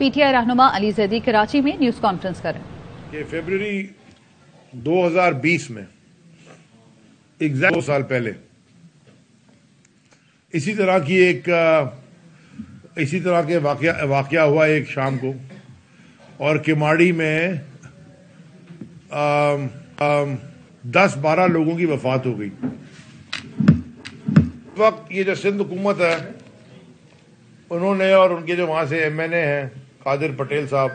P T I رہنما علی زیدی کراچی میں news conference کریں کہ فروری 2020 میں ایگزیکٹ 2 سال پہلے اسی طرح کے واقعہ ہوا ایک شام کو، اور کماڑی میں 10-12 لوگوں کی وفات ہو گئی۔ اس وقت یہ جو سندھ حکومت ہے، انہوں نے اور ان کے جو وہاں سے ایم این اے ہیں قادر پٹیل صاحب،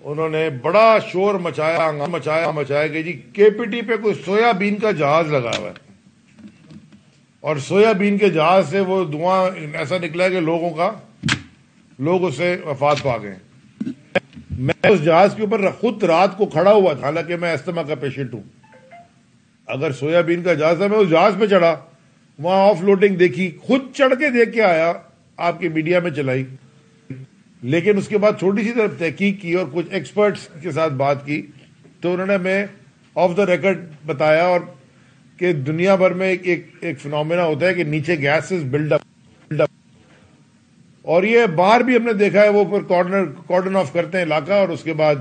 انہوں نے بڑا شور مچایا کہ جی کے پی ٹی پہ کوئی سویا بین کا جہاز لگا ہوا ہے، اور سویا بین کے جہاز سے وہ دھواں ایسا نکلا ہے کہ لوگ اس سے وفات پا گئے۔ میں اس جہاز کے اوپر خود رات کو کھڑا ہوا تھا، حالانکہ میں استھما کا پیشنٹ ہوں۔ اگر سویا بین کا جہاز تھا، میں اس جہاز پہ چڑھا، وہاں آف لوڈنگ دیکھی، خود چڑھ کے دیکھ کے آیا، آپ کے میڈیا میں چلائی، لیکن اس کے بعد چھوٹی سی طرف تحقیق کی اور کچھ ایکسپرٹس کے ساتھ بات کی، تو انہوں نے میں آف دا ریکارڈ بتایا اور کہ دنیا بھر میں ایک فنومینا ہوتا ہے کہ نیچے گیسز بلڈ اپ، اور یہ باہر بھی ہم نے دیکھا ہے، وہ پھر کارڈن آف کرتے ہیں علاقہ، اور اس کے بعد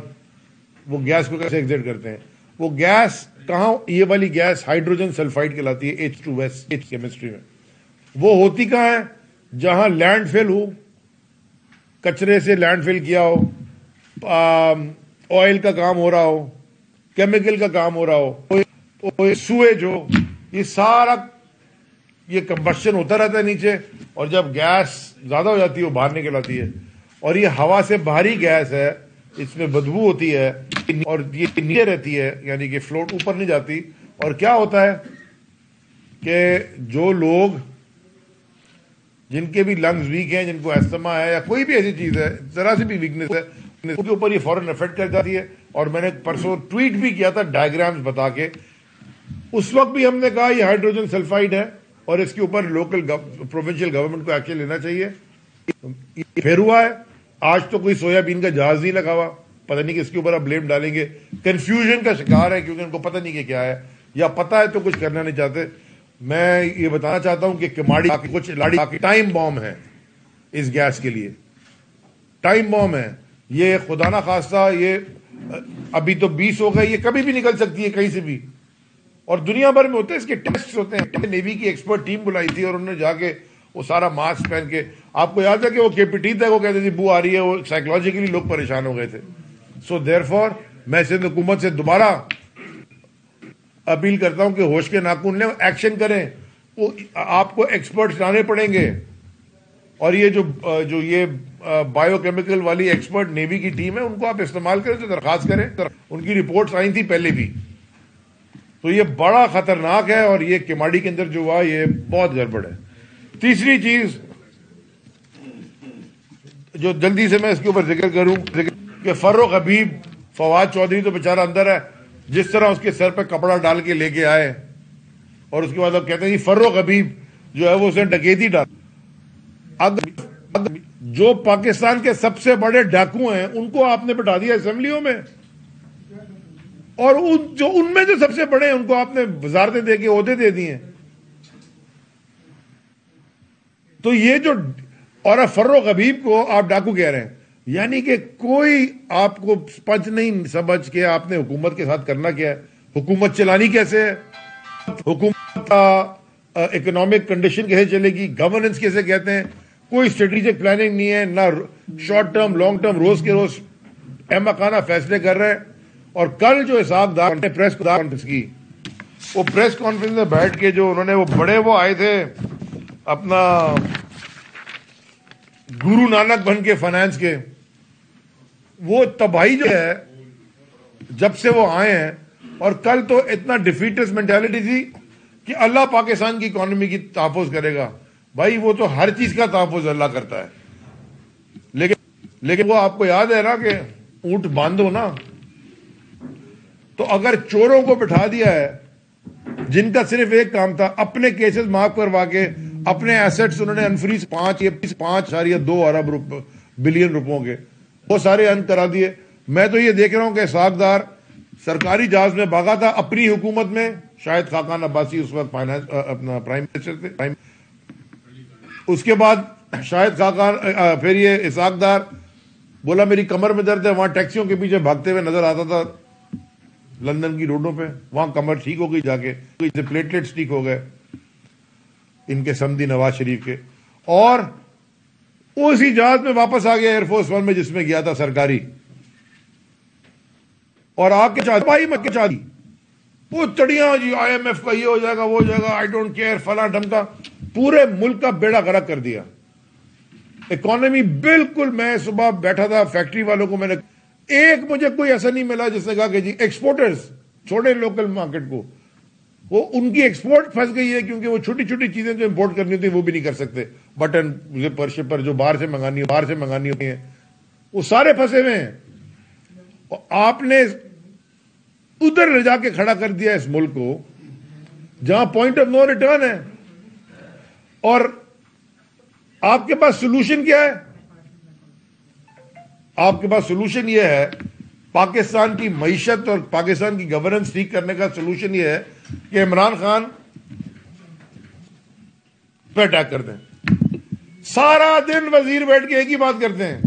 وہ گیس کو کیسے ایگزٹ کرتے ہیں۔ وہ گیس کہاں، یہ والی گیس ہائیڈروجن سلفائڈ کہلاتی ہے، H2S کیمسٹری میں۔ وہ ہوتی کہاں ہے؟ جہاں لینڈ فل ہو، کچرے سے لینڈ فل کیا ہو، آئل کا کام ہو رہا ہو، کیمیکل کا کام ہو رہا ہو، سویج ہو، یہ سارا یہ کمبشن ہوتا رہتا ہے نیچے، اور جب گیس زیادہ ہو جاتی ہے وہ باہر نکل آتی ہے، اور یہ ہوا سے باہری گیس ہے، اس میں بدبو ہوتی ہے، اور یہ نیچے رہتی ہے، یعنی کہ فلوٹ اوپر نہیں جاتی۔ اور کیا ہوتا ہے کہ جو لوگ جن کے بھی لنگز ویک ہیں، جن کو استھما ہے یا کوئی بھی ایسی چیز ہے، ذرا سی بھی ویکنیس ہے، ان کے اوپر یہ فوراً افیکٹ کر جاتی ہے۔ اور میں نے پرسوں ٹویٹ بھی کیا تھا ڈائیگرامز بتا کے، اس وقت بھی ہم نے کہا یہ ہائیڈروجن سلفائڈ ہے اور اس کے اوپر لوکل پروونشل گورنمنٹ کو ایکشن لینا چاہیے۔ پھر ہوا ہے، آج تو کوئی سویا بین کا جہاز نہیں لگا ہوا، پتہ نہیں کس کے اوپر آپ بلیم ڈالیں گے، کنفیوژن کا شکار ہے کیونکہ ان کو پتہ نہیں کہ کیا ہے، یا پتہ ہے تو کچھ کرنا نہیں چاہتے۔ میں یہ بتانا چاہتا ہوں کہ کماڑی کچھ لاڑی ٹائم بام ہے اس گیس کے لیے، ٹائم بام ہے یہ، خدا نہ خواستہ یہ ابھی تو 20 ہو گئے، یہ کبھی بھی نکل سکتی ہے کہیں سے بھی، اور دنیا بھر میں ہوتے ہیں، اس کے ٹیسٹ ہوتے ہیں۔ نیوی کی ایکسپرٹ ٹیم بلائی تھی اور انہوں نے جا کے وہ سارا ماسک پہن کے، آپ کو یاد ہے کہ وہ کے پی ٹی تھا، وہ کہتے تھے بو آ رہی ہے، وہ سائیکولوجیکلی لوگ پریشان ہو گئے تھے۔ سو دیر فور میں سندھ حکومت سے دوبارہ اپیل کرتا ہوں کہ ہوش کے ناخن لیں، ایکشن کریں، وہ آپ کو ایکسپرٹس لانے پڑیں گے، اور یہ جو یہ بایو کیمیکل والی ایکسپرٹ نیوی کی ٹیم ہے، ان کو آپ استعمال کریں، تو درخواست کریں، ان کی رپورٹس آئی تھی پہلے بھی۔ تو یہ بڑا خطرناک ہے، اور یہ کماڑی کے اندر جو ہوا یہ بہت گڑبڑ ہے۔ تیسری چیز جو جلدی سے میں اس کے اوپر ذکر کروں کہ فروغ حبیب، فواد چودھری تو بیچارہ اندر ہے، جس طرح اس کے سر پہ کپڑا ڈال کے لے کے آئے، اور اس کے بعد اب کہتے ہیں فروغ حبیب جو ہے وہ اس نے ڈکیتی ڈال۔ جو پاکستان کے سب سے بڑے ڈاکو ہیں ان کو آپ نے بٹھا دیا اسمبلیوں میں، اور ان میں جو سب سے بڑے ہیں ان کو آپ نے وزارتیں دے کے عہدے دے دیے ہیں۔ تو یہ جو، اور فروغ حبیب کو آپ ڈاکو کہہ رہے ہیں، یعنی کہ کوئی آپ کو پنچ نہیں سمجھ کے آپ نے حکومت کے ساتھ کرنا کیا ہے، حکومت چلانی کیسے ہے، حکومت کا اکنامک کنڈیشن کیسے چلے گی، گورننس کیسے کہتے ہیں، کوئی اسٹریٹجک پلاننگ نہیں ہے، نہ شارٹ ٹرم لانگ ٹرم، روز کے روز احمقانہ فیصلے کر رہے ہیں۔ اور کل جو اسحاق ڈار نے پریس کانفرنس کی، وہ پریس کانفرنس میں بیٹھ کے جو انہوں نے وہ آئے تھے اپنا گرو نانک بن کے فائنانس کے، وہ تباہی جو ہے جب سے وہ آئے ہیں، اور کل تو اتنا ڈیفیٹس مینٹالٹی تھی کہ اللہ پاکستان کی اکانومی کی تحفظ کرے گا۔ بھائی وہ تو ہر چیز کا تحفظ اللہ کرتا ہے، لیکن وہ آپ کو یاد ہے نا کہ اونٹ باندھو نا، تو اگر چوروں کو بٹھا دیا ہے جن کا صرف ایک کام تھا اپنے کیسز معاف کروا کے اپنے ایسٹس انہوں نے انفریز 5.2 ارب بلین روپوں کے وہ سارے ان کرا دیے۔ میں تو یہ دیکھ رہا ہوں کہ اسحاق ڈار سرکاری جہاز میں بھاگا تھا اپنی حکومت میں، شاید خاقان عباسی اس وقت اپنا پرائم منسٹر تھے، اس کے بعد شاید خاقان، پھر یہ اسحاق ڈار بولا میری کمر میں درد ہے. وہاں ٹیکسیوں کے پیچھے بھاگتے ہوئے نظر آتا تھا لندن کی روڈوں پہ. وہاں کمر ٹھیک ہو گئی جا کے, پلیٹلیٹس ٹھیک ہو گئے ان کے سمدھی نواز شریف کے. اور اسی جہاز میں واپس آ گیا ایئر فورس ون میں جس میں گیا تھا سرکاری, اور آ کے چاہتی وہ چڑیاں جی IMF کا یہ ہو جائے گا وہ ہو جائے گا, آئی ڈونٹ کیئر, فلاں ڈھمکا, پورے ملک کا بیڑا غرق کر دیا. اکانومی بالکل, میں صبح بیٹھا تھا فیکٹری والوں کو, میں نے ایک مجھے کوئی ایسا نہیں ملا جس نے کہا کہ جی ایکسپورٹرز چھوڑے لوکل مارکیٹ کو, وہ ان کی ایکسپورٹ پھنس گئی ہے کیونکہ وہ چھوٹی چھوٹی چیزیں جو امپورٹ کرنی ہوتی ہیں وہ بھی نہیں کر سکتے. بٹن زپر شپر جو باہر سے منگانی ہوتی ہیں وہ سارے پھنسے ہوئے ہیں. آپ نے ادھر لے جا کے کھڑا کر دیا اس ملک کو جہاں پوائنٹ آف نو ریٹرن ہے. اور آپ کے پاس سولوشن کیا ہے؟ آپ کے پاس سولوشن یہ ہے, پاکستان کی معیشت اور پاکستان کی گورننس ٹھیک کرنے کا سولوشن یہ ہے کہ عمران خان پہ اٹیک کر دیں. سارا دن وزیر بیٹھ کے ایک ہی بات کرتے ہیں,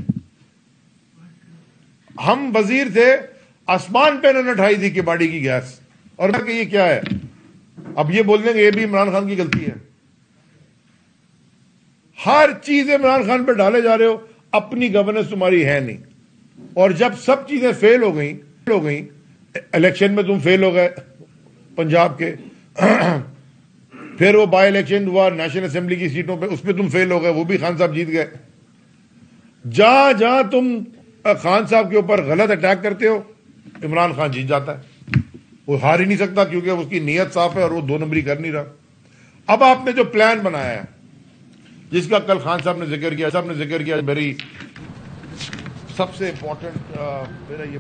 ہم وزیر تھے آسمان پہ نہ اٹھائی تھی کباڑی کی گیس, اور کہ یہ کیا ہے, اب یہ بول دیں گے یہ بھی عمران خان کی غلطی ہے. ہر چیز عمران خان پہ ڈالے جا رہے ہو, اپنی گورننس تمہاری ہے نہیں. اور جب سب چیزیں فیل ہو گئیں, الیکشن میں تم فیل ہو گئے پنجاب کے, پھر وہ بائی الیکشن ہوا نیشنل اسمبلی کی سیٹوں پہ, اس پہ تم فیل ہو گئے, وہ بھی خان صاحب جیت گئے. جہاں تم خان صاحب کے اوپر غلط اٹیک کرتے ہو عمران خان جیت جاتا ہے. وہ ہار ہی نہیں سکتا کیونکہ اس کی نیت صاف ہے اور وہ 2 نمبری کر نہیں رہا. اب آپ نے جو پلان بنایا ہے جس کا کل خان صاحب نے ذکر کیا, میری سب سے امپورٹنٹ میرا یہ